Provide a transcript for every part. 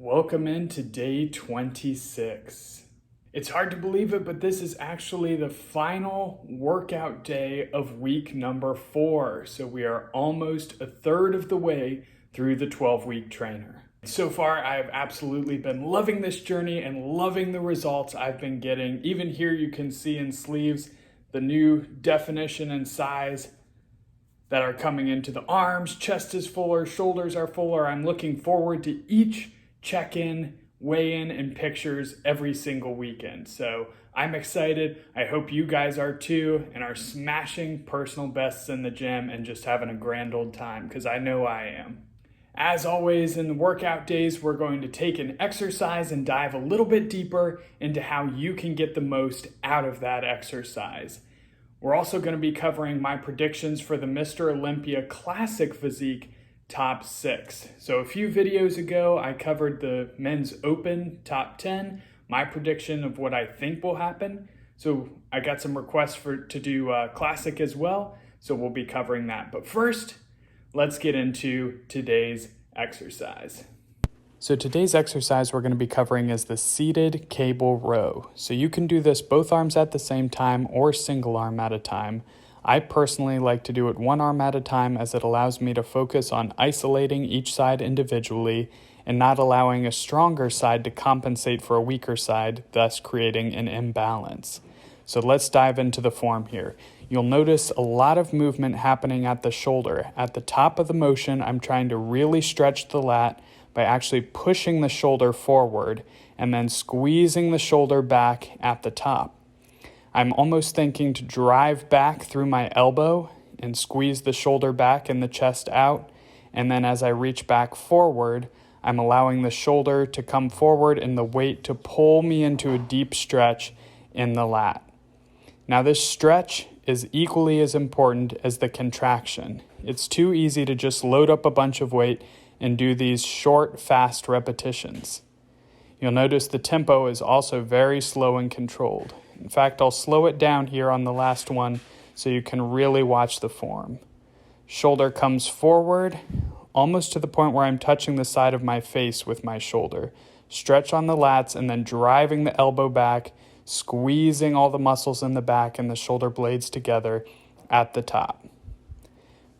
Welcome into day 26. It's hard to believe it, but this is actually the final workout day of week number 4. So we are almost a third of the way through the 12-week trainer. So far, I've absolutely been loving this journey and loving the results I've been getting. Even here you can see in sleeves the new definition and size that are coming into the arms. Chest is fuller, shoulders are fuller. I'm looking forward to each check-in, weigh-in, and pictures every single weekend. So I'm excited. I hope you guys are too and are smashing personal bests in the gym and just having a grand old time, because I know I am. As always, in the workout days, we're going to take an exercise and dive a little bit deeper into how you can get the most out of that exercise. We're also going to be covering my predictions for the Mr. Olympia Classic Physique Top 6. So a few videos ago, I covered the Men's Open Top 10, my prediction of what I think will happen. So I got some requests to do Classic as well, so we'll be covering that. But first, let's get into today's exercise. So today's exercise we're going to be covering is the seated cable row. So you can do this both arms at the same time or single arm at a time. I personally like to do it one arm at a time, as it allows me to focus on isolating each side individually and not allowing a stronger side to compensate for a weaker side, thus creating an imbalance. So let's dive into the form here. You'll notice a lot of movement happening at the shoulder. At the top of the motion, I'm trying to really stretch the lat by actually pushing the shoulder forward and then squeezing the shoulder back at the top. I'm almost thinking to drive back through my elbow and squeeze the shoulder back and the chest out. And then as I reach back forward, I'm allowing the shoulder to come forward and the weight to pull me into a deep stretch in the lat. Now this stretch is equally as important as the contraction. It's too easy to just load up a bunch of weight and do these short, fast repetitions. You'll notice the tempo is also very slow and controlled. In fact, I'll slow it down here on the last one so you can really watch the form. Shoulder comes forward, almost to the point where I'm touching the side of my face with my shoulder. Stretch on the lats and then driving the elbow back, squeezing all the muscles in the back and the shoulder blades together at the top.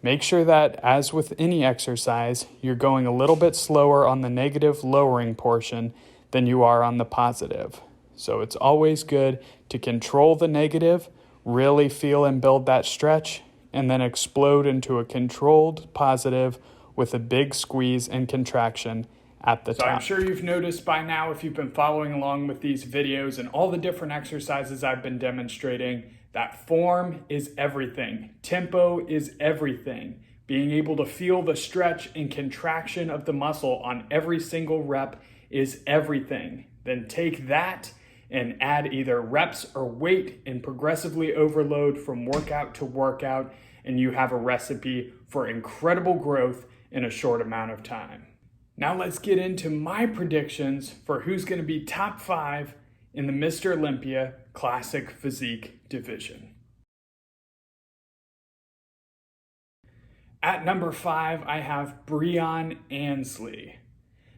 Make sure that, as with any exercise, you're going a little bit slower on the negative lowering portion than you are on the positive. So it's always good to control the negative, really feel and build that stretch, and then explode into a controlled positive with a big squeeze and contraction at the top. So I'm sure you've noticed by now, if you've been following along with these videos and all the different exercises I've been demonstrating, that form is everything. Tempo is everything. Being able to feel the stretch and contraction of the muscle on every single rep is everything. Then take that and add either reps or weight and progressively overload from workout to workout, and you have a recipe for incredible growth in a short amount of time. Now let's get into my predictions for who's going to be top 5 in the Mr. Olympia Classic Physique division. At number 5, I have Breon Ansley.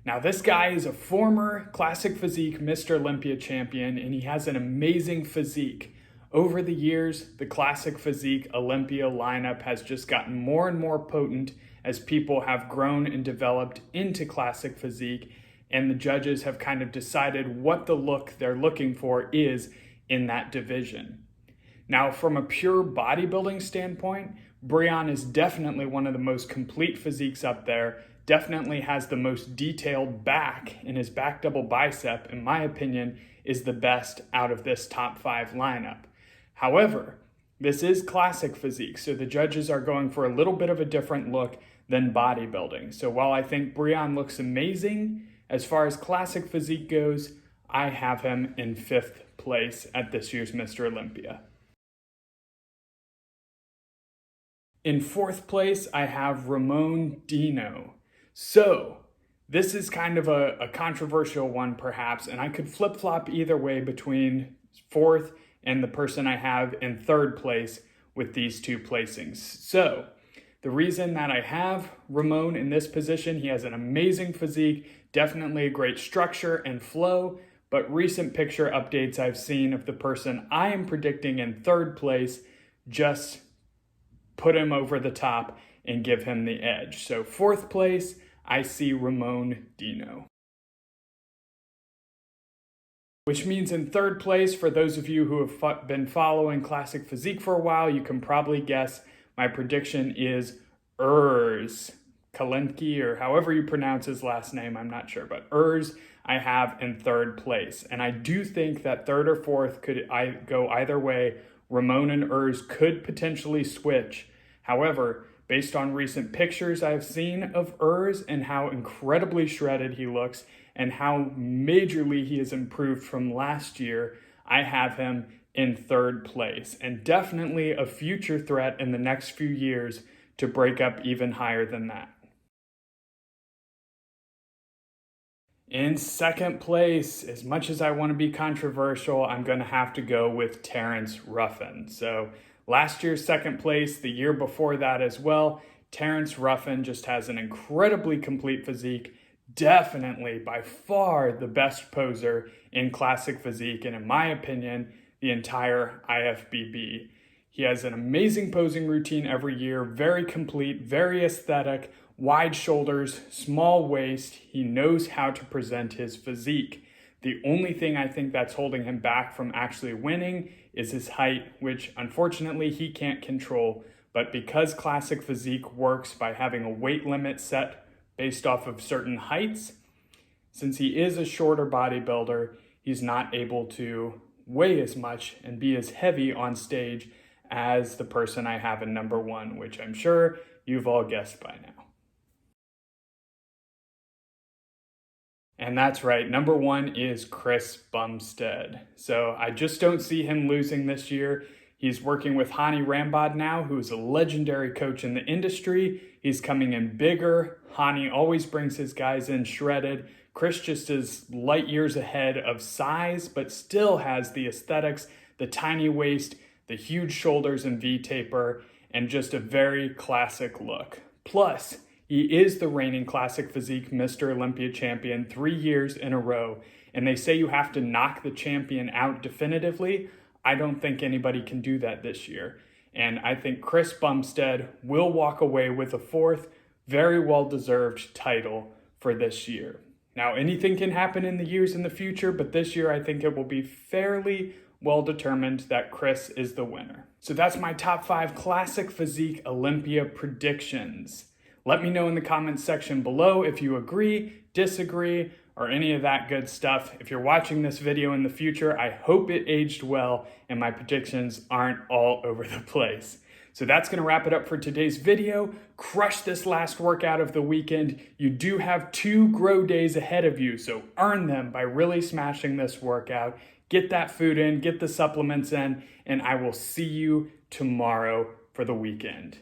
Now this guy is a former Classic Physique Mr. Olympia champion, and he has an amazing physique. Over the years, the Classic Physique Olympia lineup has just gotten more and more potent as people have grown and developed into Classic Physique, and the judges have kind of decided what the look they're looking for is in that division. Now, from a pure bodybuilding standpoint, Breon is definitely one of the most complete physiques up there, definitely has the most detailed back, and his back double bicep, in my opinion, is the best out of this top 5 lineup. However, this is Classic Physique, so the judges are going for a little bit of a different look than bodybuilding. So while I think Breon looks amazing, as far as Classic Physique goes, I have him in 5th place at this year's Mr. Olympia. In 4th place, I have Ramon Dino. So this is kind of a controversial one perhaps, and I could flip-flop either way between 4th and the person I have in 3rd place with these two placings. So The reason that I have Ramon in this position, he has an amazing physique, definitely a great structure and flow, but recent picture updates I've seen of the person I am predicting in third place just put him over the top and give him the edge. So fourth place, I see Ramon Dino. Which means in third place, for those of you who have been following Classic Physique for a while, you can probably guess my prediction is Urs Kalenki, or however you pronounce his last name, I'm not sure, but Urs I have in third place. And I do think that third or fourth could go either way. Ramon and Urs could potentially switch. However, based on recent pictures I've seen of Urs and how incredibly shredded he looks and how majorly he has improved from last year, I have him in third place and definitely a future threat in the next few years to break up even higher than that. In second place, as much as I want to be controversial, I'm going to have to go with Terrence Ruffin. So last year's second place, the year before that as well, Terrence Ruffin just has an incredibly complete physique, definitely by far the best poser in Classic Physique, and in my opinion, the entire IFBB. He has an amazing posing routine every year, very complete, very aesthetic, wide shoulders, small waist. He knows how to present his physique. The only thing I think that's holding him back from actually winning is his height, which unfortunately he can't control. But because Classic Physique works by having a weight limit set based off of certain heights, since he is a shorter bodybuilder, he's not able to weigh as much and be as heavy on stage as the person I have in number one, which I'm sure you've all guessed by now. And that's right, number one is Chris Bumstead. So I just don't see him losing this year. He's working with Hani Rambod now, who is a legendary coach in the industry. He's coming in bigger. Hani always brings his guys in shredded. Chris just is light years ahead of size, but still has the aesthetics, the tiny waist, the huge shoulders and V-taper, and just a very classic look. Plus, he is the reigning Classic Physique Mr. Olympia champion 3 years in a row, and they say you have to knock the champion out definitively. I don't think anybody can do that this year, and I think Chris Bumstead will walk away with a fourth, very well-deserved title for this year. Now, anything can happen in the years in the future, but this year I think it will be fairly well determined that Chris is the winner. So that's my top 5 Classic Physique Olympia predictions. Let me know in the comments section below if you agree, disagree, or any of that good stuff. If you're watching this video in the future, I hope it aged well and my predictions aren't all over the place. So that's going to wrap it up for today's video. Crush this last workout of the weekend. You do have 2 grow days ahead of you, so earn them by really smashing this workout. Get that food in, get the supplements in, and I will see you tomorrow for the weekend.